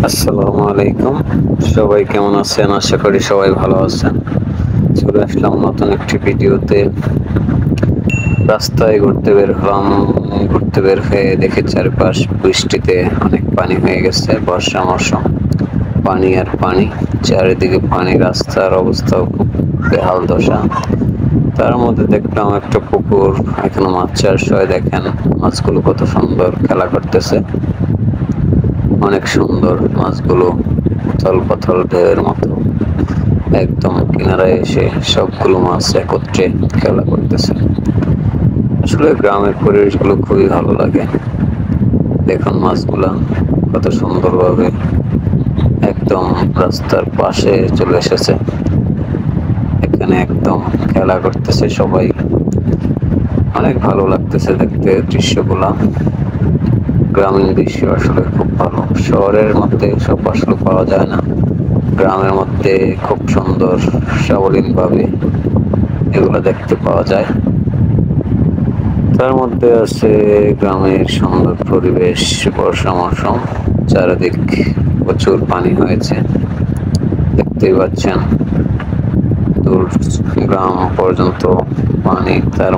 আসসালামু আলাইকুম। সবাই কেমন আছেন? আশা করি সবাই ভালো আছেন। চলে আসলাম নতুন একটি ভিডিওতে। রাস্তায় ঘুরতে বের হলাম। ঘুরতে বের হয়ে দেখি চারপাশ বৃষ্টিতে অনেক পানি হয়ে গেছে। বর্ষা মৌসুম, পানি আর পানি, চারিদিকে পানি। রাস্তার অবস্থাও খুব বেহাল দশা। তার মধ্যে দেখলাম একটা পুকুর, এখানে মাছ চাষ হয়। দেখেন মাছগুলো কত সুন্দর খেলা করতেছে। অনেক সুন্দর মাছগুলো, উথল পাথল ঢেউয়ের মতো একদম কিনারায় এসে সবগুলো মাছ একত্রে খেলা করতেছে। আসলে গ্রামের পরিবেশগুলো খুবই ভালো লাগে। দেখুন মাছগুলা কত সুন্দরভাবে একদম রাস্তার পাশে চলে এসেছে। এখানে একদম খেলা করতেছে সবাই। অনেক ভালো লাগতেছে দেখতে দৃশ্যগুলা। গ্রামীণ দৃশ্য আসলে খুব ভালো। শহরের মধ্যে সব আসলে পাওয়া যায় না। গ্রামের মধ্যে খুব সুন্দর সাবলীলভাবে এগুলো দেখতে পাওয়া যায়। তার মধ্যে আছে গ্রামের সুন্দর পরিবেশ। বর্ষা মৌসুম, চারিদিক প্রচুর পানি হয়েছে, দেখতেই পাচ্ছেন। দূর গ্রাম পর্যন্ত পানি। তার